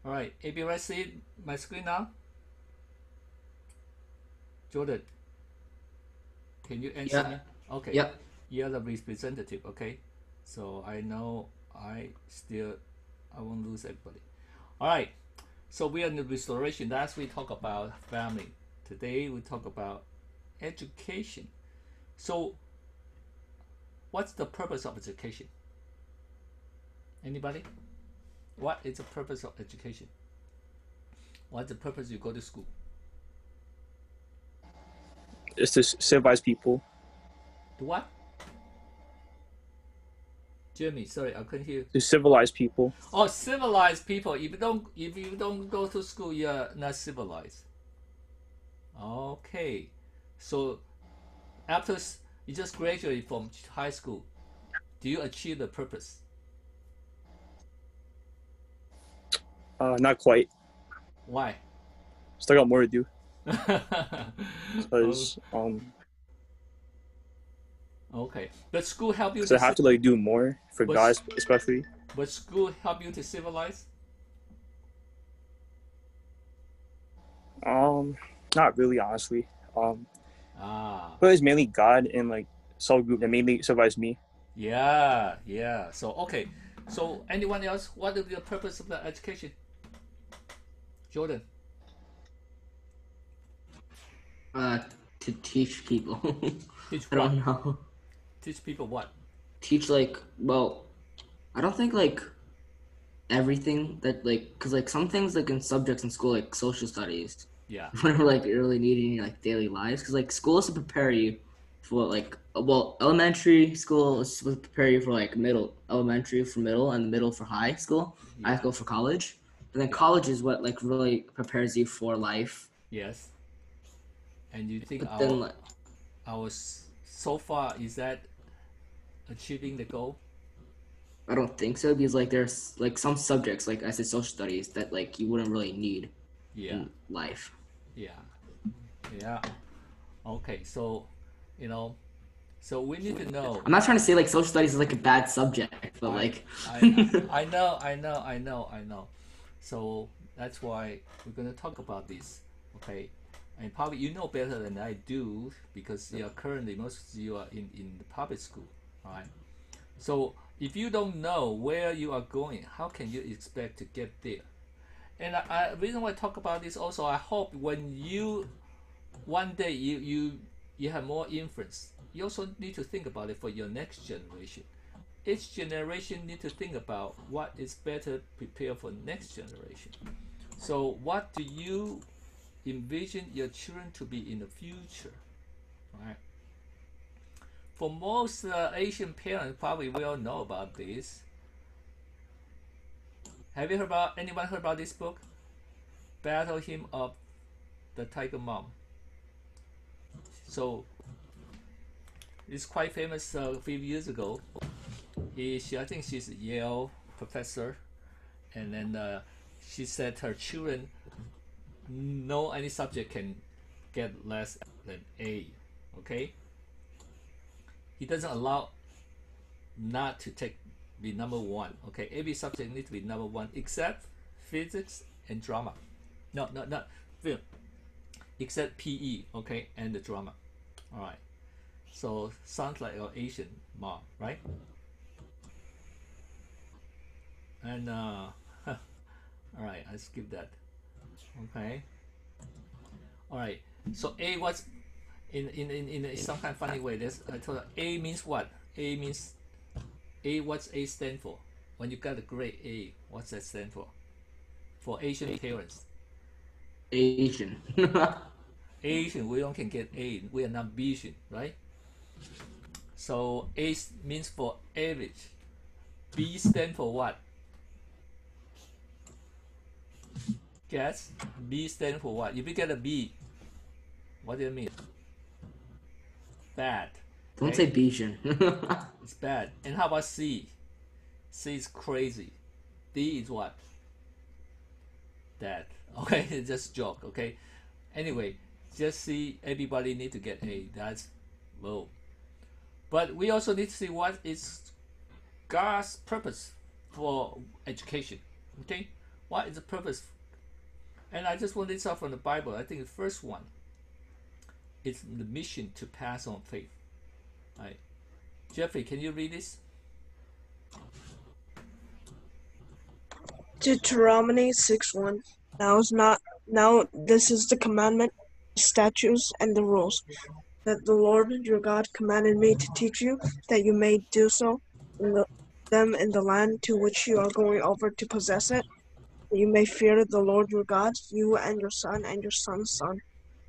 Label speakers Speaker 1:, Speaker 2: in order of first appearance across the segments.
Speaker 1: All right, AB, let's see my screen now. Jordan, can you answer me?
Speaker 2: Yeah.
Speaker 1: Okay,
Speaker 2: Yep.
Speaker 1: you're the representative. Okay, so I know I won't lose everybody. All right, so we are in the restoration. Last we talk about family. Today we talk about education. So, what's the purpose of education? Anybody? What is the purpose of education? What's the purpose you go to school?
Speaker 3: It's to civilize people.
Speaker 1: To what? Jimmy, sorry, I couldn't hear.
Speaker 3: To civilize people.
Speaker 1: Oh, civilized people. If you don't go to school, you're not civilized. Okay, so after you just graduate from high school, do you achieve the purpose?
Speaker 3: Not quite.
Speaker 1: Why?
Speaker 3: Still got more to do.
Speaker 1: Oh,
Speaker 3: Because
Speaker 1: okay, but school help you
Speaker 3: I
Speaker 1: to
Speaker 3: have to like do more for
Speaker 1: but
Speaker 3: guys especially.
Speaker 1: but school help you to civilize.
Speaker 3: Um, Not really honestly.
Speaker 1: Ah,
Speaker 3: But it's mainly God and like soul group that mainly civilize me.
Speaker 1: yeah, yeah. So okay, so anyone else? What is the purpose of the education? Jordan,
Speaker 2: Uh, to teach people.
Speaker 1: teach
Speaker 2: I
Speaker 1: what?
Speaker 2: don't know.
Speaker 1: Teach people what?
Speaker 2: Teach like, well, I don't think like everything that like, cause like some things like in subjects in school like social studies,
Speaker 1: Yeah,
Speaker 2: you wouldn't like really need in your like daily lives, cause like school is to prepare you for like, well, elementary school is supposed to prepare you for like middle, elementary for middle, and middle for high
Speaker 1: yeah,
Speaker 2: school for college, and then
Speaker 1: yeah.
Speaker 2: college is what like really prepares you for life.
Speaker 1: Yes. And you think
Speaker 2: But then
Speaker 1: our so far is that achieving the goal?
Speaker 2: I don't think so because like there's like some subjects like I said social studies that like you wouldn't really need
Speaker 1: Yeah,
Speaker 2: in life.
Speaker 1: yeah, yeah. Okay, so you know, so we need to know.
Speaker 2: I'm not trying to say like social studies is like a bad subject, but
Speaker 1: I,
Speaker 2: like
Speaker 1: I know, I know. So that's why we're gonna talk about this. Okay, and probably you know better than I do because you are currently most of you are in the public school, right? So if you don't know where you are going, how can you expect to get there? And reason why I talk about this also, I hope when you one day you have more influence, you also need to think about it for your next generation. Each generation need to think about what is better prepared for next generation. So what do you envision your children to be in the future, right? For most Asian parents, probably will know about this. Have you heard about anyone heard about this book, Battle Hymn of the Tiger Mom? So it's quite famous a few years ago. I think she's a Yale professor, and then she said her children, no any subject can get less than A. Okay, he doesn't allow not to take be number one. Okay, every subject needs to be number one except physics and drama. No, not film. Except PE. Okay, and the drama. All right. So sounds like your Asian mom, right? And all right, I skip that. Okay. All right. So A was in some kind of funny way. This I told her A means what? A means A. What's A stand for? When you got a grade A, what's that stand for? For Asian parents,
Speaker 2: Asian.
Speaker 1: Asian we don't can get A. We are not Asian, right? So A means for average. B stand for what? Guess. B stand for what? If you get a B, what do you mean? Bad.
Speaker 2: Don't
Speaker 1: Okay,
Speaker 2: say Bijan.
Speaker 1: it's bad. And how about C? C is crazy. D is what? That. Okay, it's just joke. Okay. Anyway, just see everybody need to get A. That's low. But we also need to see what is God's purpose for education. Okay, What is the purpose? And I just want this out from the Bible. I think the first one is the mission to pass on faith. Right? Jeffrey, can you read this?
Speaker 4: Deuteronomy 6:1. Now this is the commandment, the statutes, and the rules that the Lord your God commanded me to teach you, that you may do so in the land to which you are going over to possess it, that you may fear the Lord your God, you and your son and your son's son,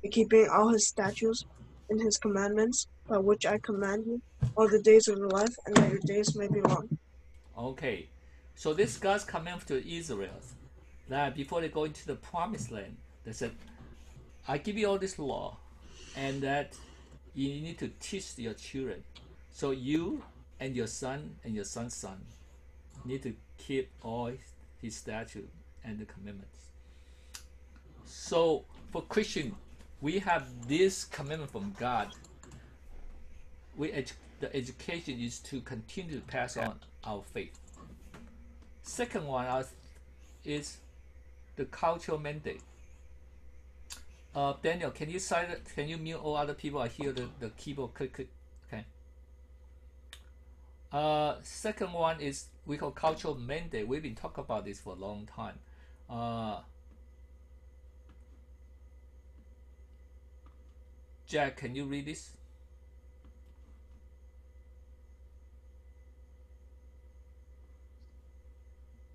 Speaker 4: by keeping all his statutes and his commandments, by which I command you, all the days of your life, and that your days may be long.
Speaker 1: Okay. So this God's command to Israel that before they go into the promised land, they said, I give you all this law, and that you need to teach your children. So you and your son and your son's son need to keep all his statutes and the commandments. So for Christian, we have this commandment from God. The education is to continue to pass on our faith. Second one is the cultural mandate. Daniel, can you mute all other people? I hear the keyboard click. Okay. Second one is we call cultural mandate. We've been talking about this for a long time. Jack, can you read this?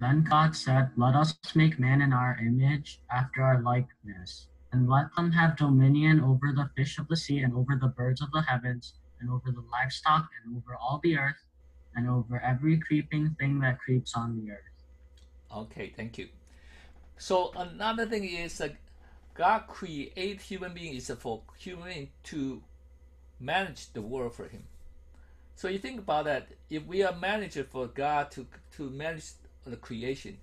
Speaker 5: Then God said, Let us make man in our image, after our likeness, and let them have dominion over the fish of the sea, and over the birds of the heavens, and over the livestock, and over all the earth, and over every creeping thing that creeps on the earth.
Speaker 1: Okay, thank you. So another thing is that God created human beings for human beings to manage the world for him. So you think about that, if we are manager for God to manage the creation,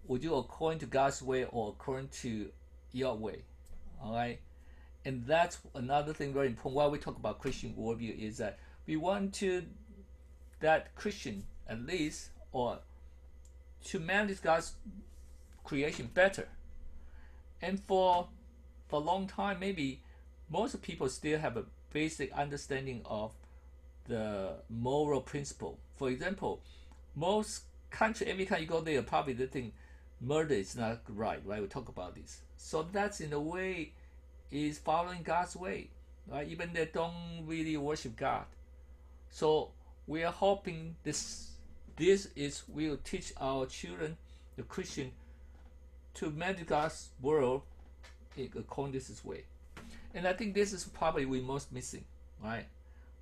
Speaker 1: would you according to God's way or according to your way? All right. And that's another thing very important. Why we talk about Christian worldview is that we want to that Christian at least or to manage God's creation better. And for a long time, maybe most people still have a basic understanding of the moral principle. For example, most country, every time you go there, probably they think murder is not right. We talk about this. So that's in a way is following God's way, right? Even they don't really worship God. So we are hoping this will teach our children, the Christian, to manage God's world according to this way. And I think this is probably we most missing, right?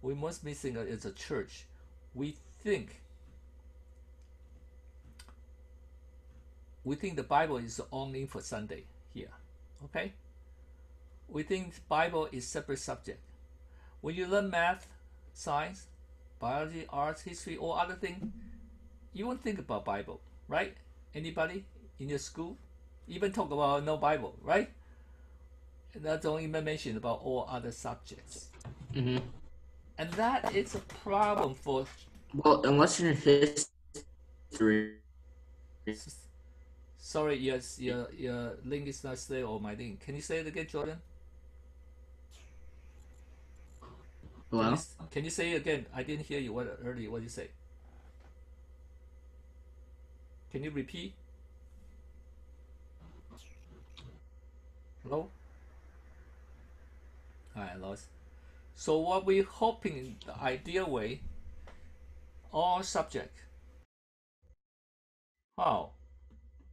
Speaker 1: We most missing as a church. We think the Bible is only for Sunday here, okay? We think the Bible is separate subject. When you learn math, science, biology, arts, history, or other things, you won't think about Bible, right? Anybody in your school even talk about no Bible, right? And that's only mentioned about all other subjects.
Speaker 2: Mm-hmm.
Speaker 1: And that is a problem for.
Speaker 2: Well, unless you're in history.
Speaker 1: Sorry, yes, your link is not there or my link. Can you say it again, Jordan?
Speaker 2: Hello?
Speaker 1: Can you say it again? I didn't hear you earlier. What did you say? Can you repeat? Hello? I lost. So what we're hoping, the ideal way, all subject. Oh,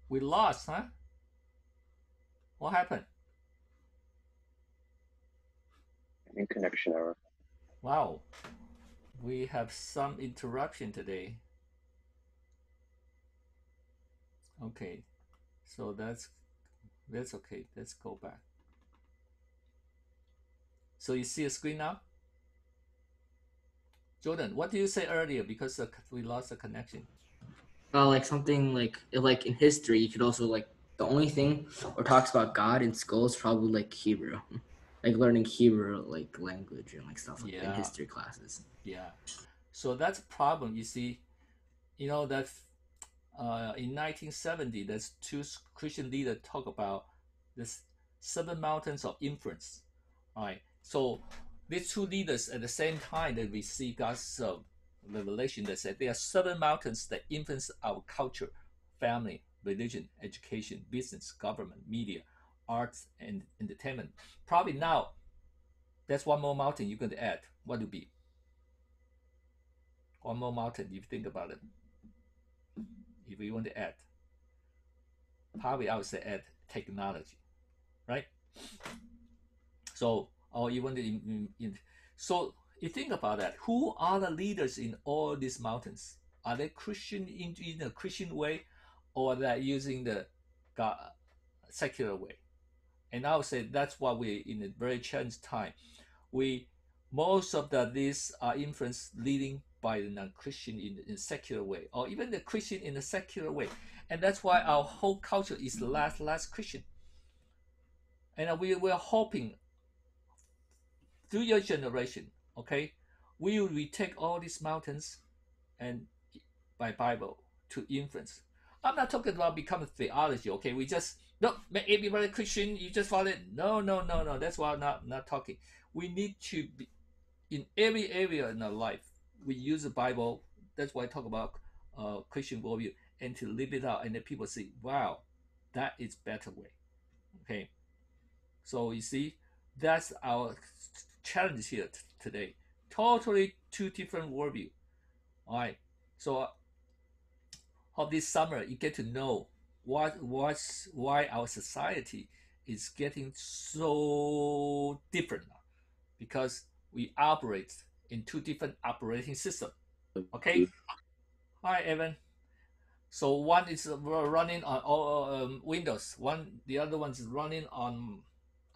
Speaker 1: we lost, huh? What happened?
Speaker 3: I think connection error.
Speaker 1: Wow, we have some interruption today. Okay, so that's okay. Let's go back. So you see a screen now? Jordan, what did you say earlier? Because we lost the connection.
Speaker 2: Like something like in history, you could also like the only thing or talks about God in school is probably like Hebrew, like learning Hebrew like language and like stuff like in history classes.
Speaker 1: Yeah, so that's a problem. You see, you know that in 1970, there's two Christian leaders talk about the 7 mountains of influence. All right. So these two leaders at the same time that we see God's revelation that said there are 7 mountains that influence our culture, family, religion, education, business, government, media, arts, and entertainment. Probably now, that's one more mountain you're going to add. What would be? One more mountain, if you think about it. If you want to add, probably I would say add technology, right? So, or even so you think about that. Who are the leaders in all these mountains? Are they Christian in a Christian way, or are they using the God, secular way? And I would say that's why we in a very challenged time. Most of these are influenced leading by the non-Christian in secular way, or even the Christian in a secular way, and that's why our whole culture is less Christian. And we're hoping through your generation, okay, we take all these mountains and by Bible to influence. I'm not talking about becoming theology, okay? We just no make everybody Christian. You just follow it. No. That's why I'm not talking. We need to be in every area in our life. We use the Bible. That's why I talk about Christian worldview and to live it out, and then people say, "Wow, that is better way." Okay, so you see, that's our challenge here today. Totally two different worldview. All right, so hope this summer you get to know why our society is getting so different now, because we operate in two different operating systems. Okay. Hi, Evan. So one is running on all Windows. The other one is running on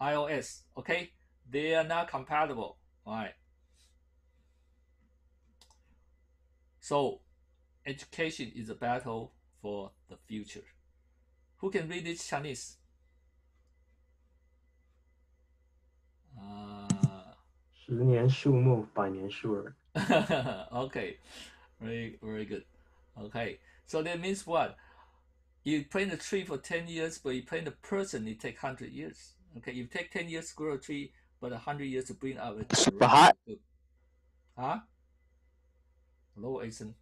Speaker 1: iOS. Okay, they are not compatible. All right. So education is a battle for the future. Who can read this Chinese? Uh,
Speaker 6: 十年树木，百年树人。
Speaker 1: okay, very good. Okay, so that means what? You plant a tree for 10 years, but you plant a person, it takes 100 years. Okay, you take 10 years to grow a tree, but 100 years to bring out a generation. Huh? Hello, Asen.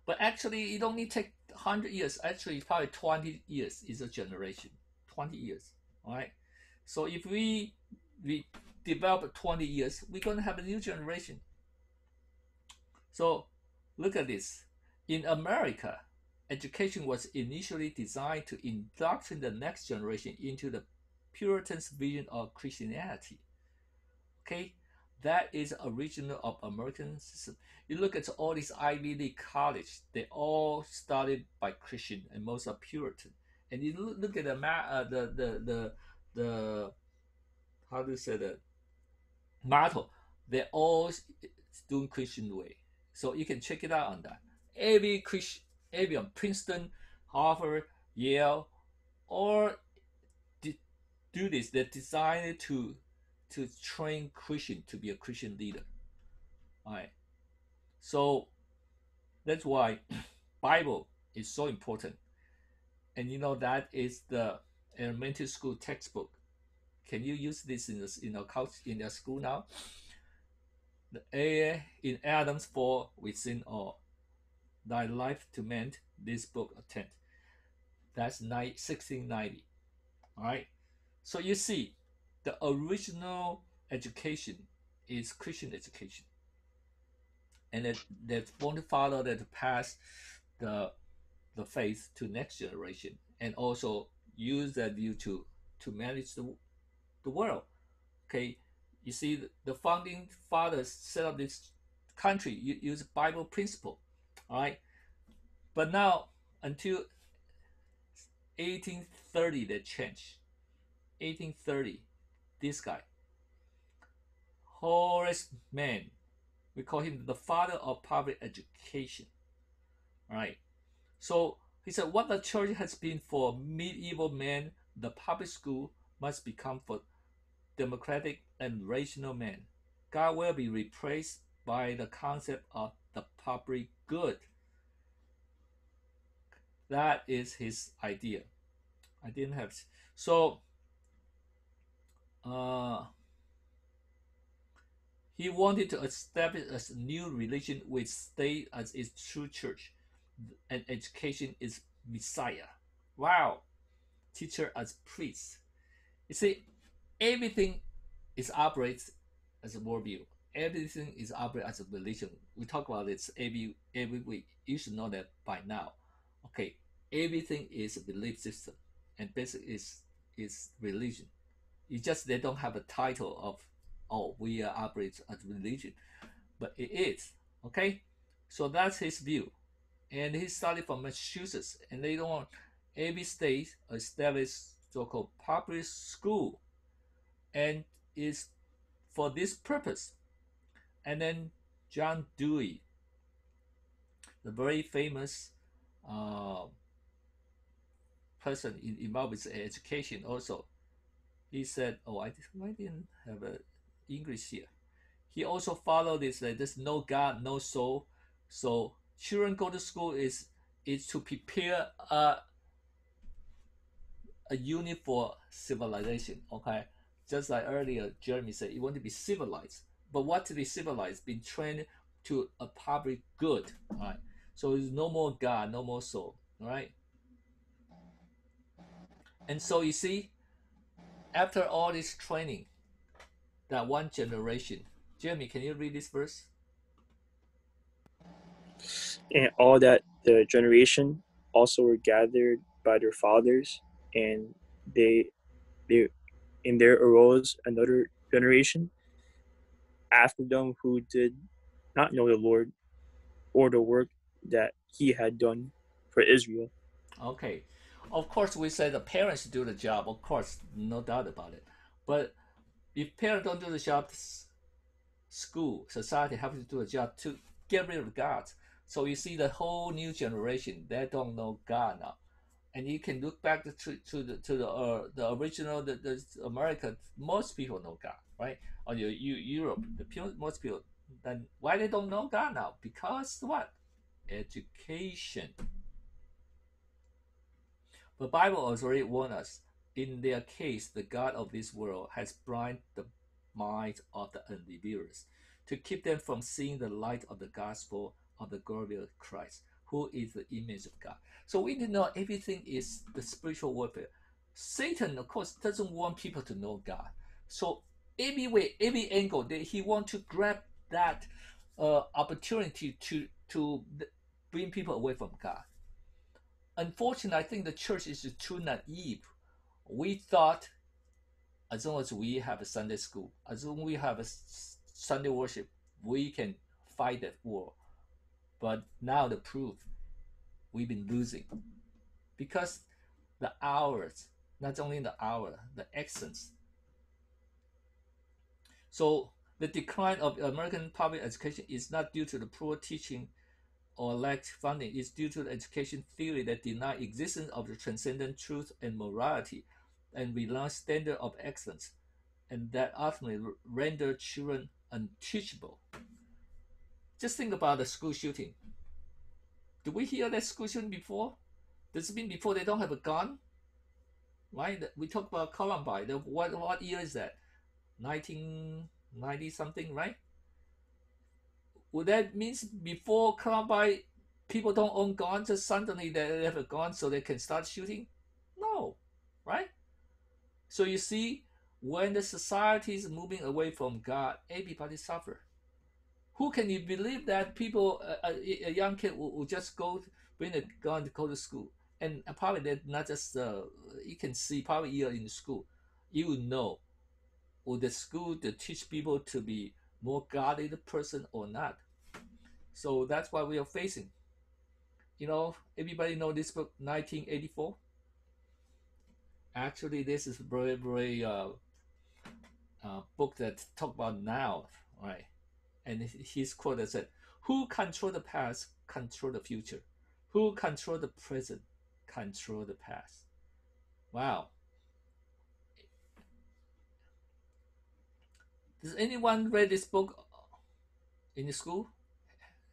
Speaker 1: But actually, it only takes 100 years. Actually, probably 20 years is a generation. 20 years, all right? So if we develop 20 years, we're going to have a new generation. So look at this. In America, education was initially designed to indoctrinate the next generation into the Puritans' vision of Christianity. Okay, that is original of American system. You look at all these Ivy League college; they all started by Christian, and most are Puritan. And you look at the how do you say the motto? They're all doing Christian way. So you can check it out on that. Every Christian, every Princeton, Harvard, Yale, or do this. They're designed to train Christian to be a Christian leader. All right. So that's why Bible is so important. And you know that is the elementary school textbook. Can you use this in your school now? The A in Adam's fall within all. Thy life to mend this book attend. That's 1690. All right. So you see, the original education is Christian education, and that want to follow that to pass the faith to next generation, and also use that view to manage the world. Okay, you see, the founding fathers set up this country, use Bible principle. All right, but now until 1830 they changed. 1830, this guy, Horace Mann, we call him the father of public education. All right, so he said, what the church has been for medieval men, the public school must become for democratic and rational men. God will be replaced by the concept of the public good. That is his idea. I didn't have so. He wanted to establish a new religion with state as its true church, and education is Messiah. Wow, teacher as priest. You see, everything is operates as a worldview. Everything is operate as a religion. We talk about this every week. You should know that by now. Okay, everything is a belief system, and basically is religion. It's just they don't have a title of, oh, we are operate as religion, but it is. Okay, so that's his view, and he studied from Massachusetts, and later on, every state established so-called public school, and is for this purpose. And then John Dewey, the very famous uh, person involved with education, also he said, "Oh, I didn't have a English here." He also followed this that there's no God, no soul. So children go to school is to prepare a unit for civilization. Okay, just like earlier Jeremy said, you want to be civilized. But what to be civilized? Being trained to a public good. All right. So there's no more God, no more soul. All right. And so you see, after all this training, that one generation. Jeremy, can you read this verse?
Speaker 3: And all that the generation also were gathered by their fathers, and they and there arose another generation after them who did not know the Lord or the work that he had done for Israel.
Speaker 1: Okay. Of course, we say the parents do the job. Of course, no doubt about it. But if parents don't do the job, school, society have to do a job to get rid of God. So you see the whole new generation, they don't know God now. And you can look back to the original the America. Most people know God, right? Or Europe, most people. Then why they don't know God now? Because what? Education. The Bible already warned us. In their case, the God of this world has blinded the minds of the unbelievers to keep them from seeing the light of the gospel of the glory of Christ, who is the image of God. So we need to know everything is the spiritual warfare. Satan, of course, doesn't want people to know God. So every way, every angle, he wants to grab that opportunity to bring people away from God. Unfortunately, I think the church is too naive. We thought as long as we have a Sunday school, as long as we have a Sunday worship, we can fight that war. But now the proof, we've been losing because the hours, not only the hour, the essence. So the decline of American public education is not due to the poor teaching or lack funding. Is due to the education theory that deny existence of the transcendent truth and morality and rely standard of excellence, and that ultimately render children unteachable. Just think about the school shooting. Did we hear that school shooting before? Does it mean before they don't have a gun? Right? We talk about Columbine. What year is that? 1990 something, right? Would that means before Columbine, people don't own guns, just suddenly they have a gun so they can start shooting? No, right? So you see, when the society is moving away from God, everybody suffer. Who can you believe that people, a young kid will just go bring a gun to go to school? And probably they're not just, you can see probably you're in school, you know, will the school to teach people to be more godly person or not? So that's what we are facing. You know, everybody know this book, 1984? Actually, this is very, very book that talk about now, right? And his quote said, "Who control the past, control the future. Who control the present, control the past." Wow. Does anyone read this book in the school?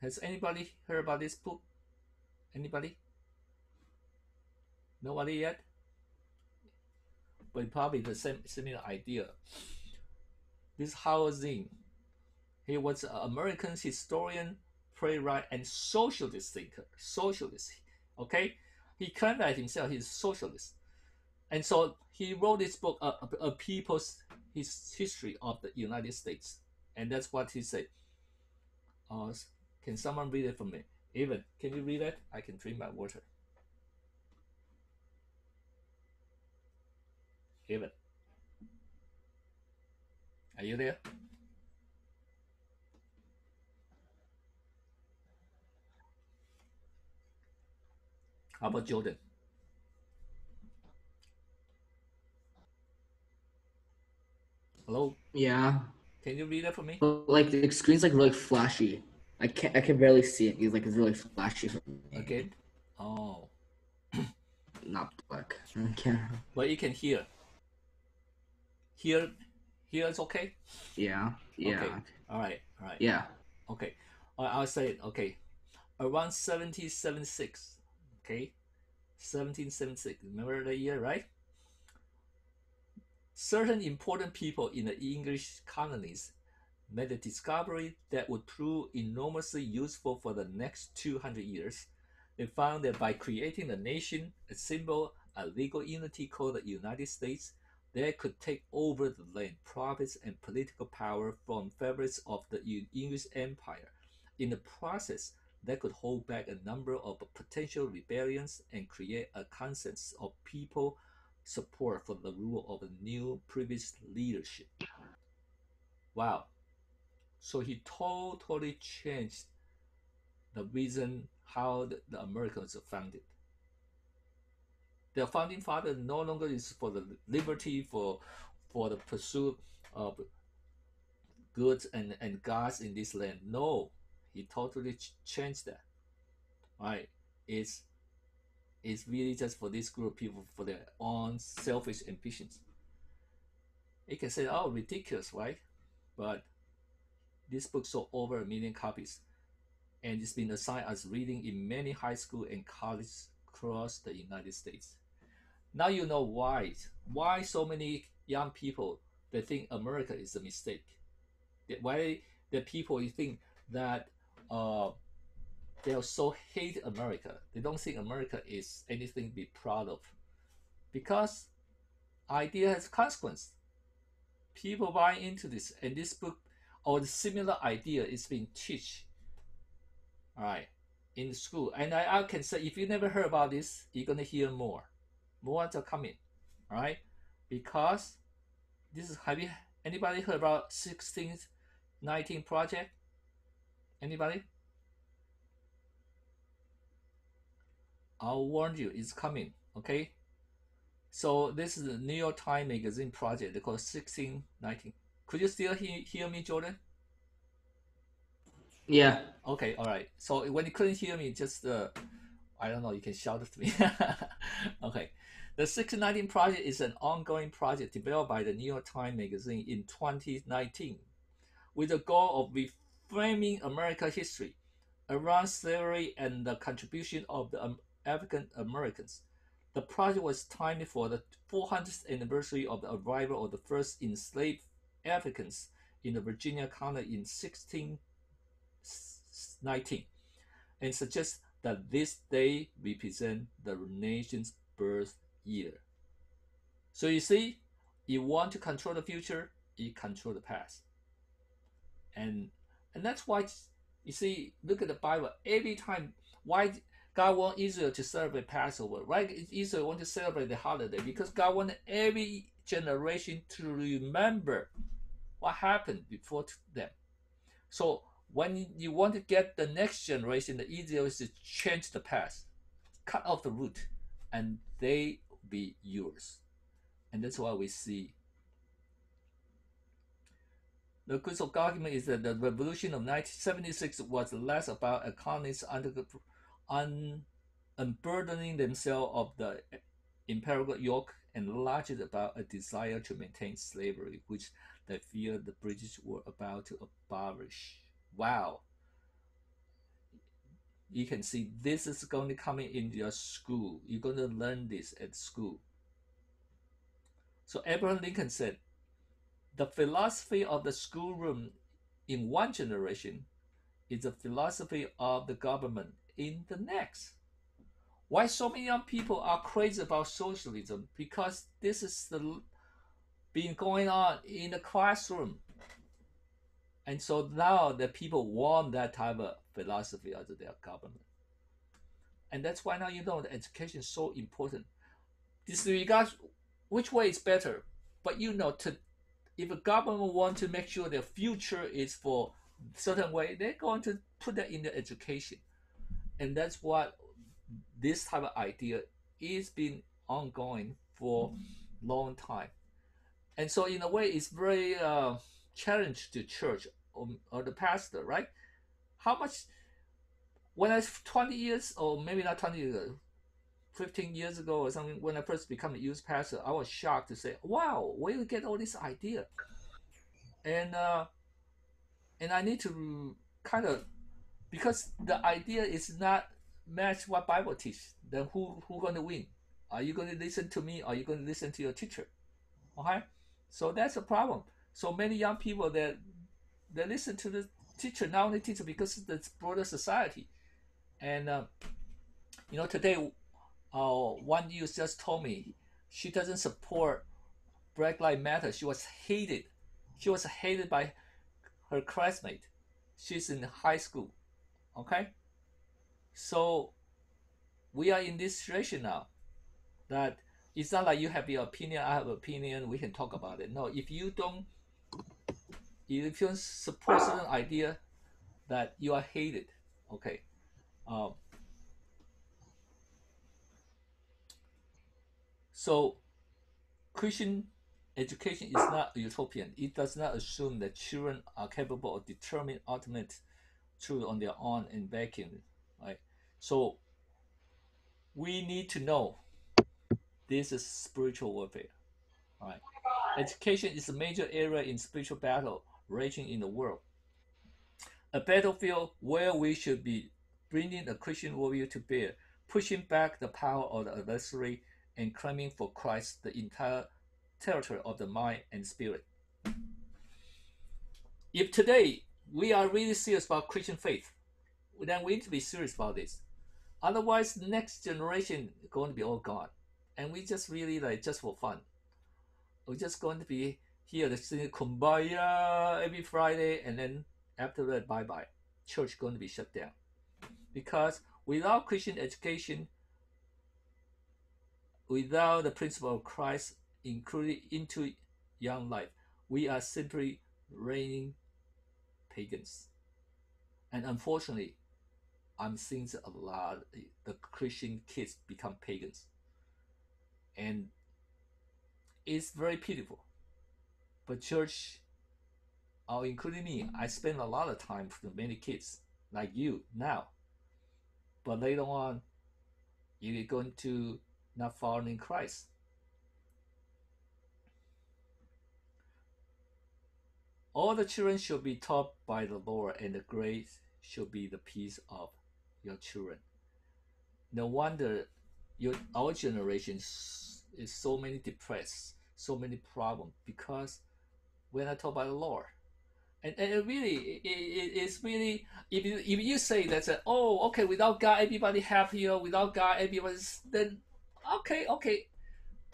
Speaker 1: Has anybody heard about this book? Anybody? Nobody yet? But probably the same similar idea. This Howard Zinn, he was an American historian, playwright, and socialist thinker. Socialist, okay? He claimed that himself he's socialist. And so he wrote this book, A People's History of the United States. And that's what he said. Can someone read it for me? Evan, can you read it? I can drink my water. Evan, are you there? How about Jordan? Hello?
Speaker 2: Yeah.
Speaker 1: Can you read it for me?
Speaker 2: But like the screen's like really flashy. I can barely see it. It's like it's really flashy for me.
Speaker 1: Again? Oh.
Speaker 2: Not black. I can't.
Speaker 1: But you can hear. Here it's okay?
Speaker 2: Yeah. Yeah.
Speaker 1: Okay. All right.
Speaker 2: Yeah.
Speaker 1: Okay. I'll say it. Okay. Around 1776. Okay. 1776. Remember the year, right? Certain important people in the English colonies made a discovery that would prove enormously useful for the next 200 years. They found that by creating a nation, a symbol, a legal unity called the United States, they could take over the land, profits, and political power from favorites of the English Empire. In the process, they could hold back a number of potential rebellions and create a consensus of people support for the rule of a new previous leadership. Wow. So he totally changed the reason how the Americans are founded. The founding father no longer is for the liberty, for the pursuit of goods and gods in this land. No, he totally changed that. Right? It's really just for this group of people for their own selfish ambitions. You can say, oh, ridiculous, right? But this book sold over 1 million copies, and it's been assigned as reading in many high school and colleges across the United States. Now you know why so many young people they think America is a mistake. Why the people you think that they so hate America. They don't think America is anything to be proud of, because idea has consequence. People buy into this, and this book or the similar idea is being taught, all right, in school. And I can say, if you never heard about this, you're gonna hear more. More are coming, all right, because this is. Have you anybody heard about 1619 project? Anybody? I'll warn you, it's coming. Okay. So this is the New York Times Magazine project. They call it 1619. Could you still hear me, Jordan?
Speaker 2: Yeah.
Speaker 1: Okay, all right. So when you couldn't hear me, just I don't know, you can shout at me. Okay. The 1619 project is an ongoing project developed by the New York Times Magazine in 2019 with the goal of reframing American history around slavery and the contribution of the African Americans. The project was timed for the 400th anniversary of the arrival of the first enslaved Africans in the Virginia colony in 1619, and suggests that this day represents the nation's birth year. So you see, you want to control the future, you control the past. And that's why, you see, look at the Bible. Every time, why God wants Israel to celebrate Passover, right? Israel want to celebrate the holiday because God wanted every generation to remember what happened before them. So when you want to get the next generation, the easier is to change the past, cut off the root, and they be yours. And that's why we see the crucial argument is that the revolution of 1976 was less about economists unburdening themselves of the imperial yoke and largely about a desire to maintain slavery, which they feared the British were about to abolish. Wow. you can see this is going to come in your school. You're going to learn this at school. So Abraham Lincoln said, the philosophy of the schoolroom in one generation is the philosophy of the government in the next. Why so many young people are crazy about socialism? Because this is been going on in the classroom. And so now the people want that type of philosophy as their government. And that's why now the education is so important. Disregard which way is better. But if a government wants to make sure their future is for a certain way, they're going to put that in the education. And that's what this type of idea is been ongoing for a long time. And so in a way, it's very challenge to church or the pastor, right? How much, when I was 20 years, or maybe not 20 years, 15 years ago or something, when I first became a youth pastor, I was shocked to say, wow, where do you get all this idea? And I need to kind of, because the idea is not match what Bible teach, then who going to win? Are you going to listen to me, or are you going to listen to your teacher? Okay, so that's a problem. So many young people that they listen to the teacher, not only teacher, because of the broader society. And today, one youth just told me she doesn't support Black Lives Matter. She was hated. She was hated by her classmate. She's in high school. Okay, so we are in this situation now that it's not like you have your opinion, I have an opinion, we can talk about it. No, if you don't support certain idea, that you are hated. Okay. So Christian education is not utopian. It does not assume that children are capable of determining ultimate truth on their own and vacuum. Right. So we need to know this is spiritual warfare. Right. Education is a major area in spiritual battle raging in the world. A battlefield where we should be bringing a Christian worldview to bear, pushing back the power of the adversary and claiming for Christ the entire territory of the mind and spirit. If today we are really serious about Christian faith, then we need to be serious about this. Otherwise, the next generation is going to be all gone. And we just really just for fun. We're just going to be here to sing Kumbaya every Friday, and then after that, bye-bye. Church going to be shut down. Because without Christian education, without the principle of Christ included into young life, we are simply reigning pagans. And unfortunately, I'm seeing a lot the Christian kids become pagans. And it's very pitiful. But church, including me, I spend a lot of time with many kids like you now. But later on, you're going to not following Christ. All the children should be taught by the Lord, and the grace should be the peace of your children. No wonder our generation is so many depressed, so many problems, because we're not taught by the Lord. And it really, it's really, if you say that, okay, without God, everybody happier, without God, everybody's, then, okay,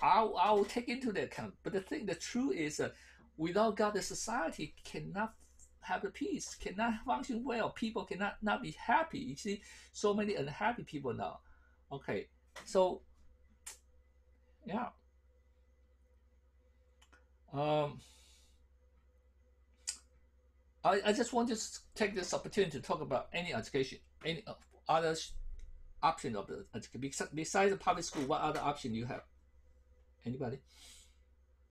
Speaker 1: I'll take into the account. But the truth is that without God, the society cannot have the peace, cannot function well. People cannot not be happy. You see, so many unhappy people now. Okay, so, yeah. I just want to take this opportunity to talk about any education, any other option of the education. Besides the public school, what other option you have? Anybody?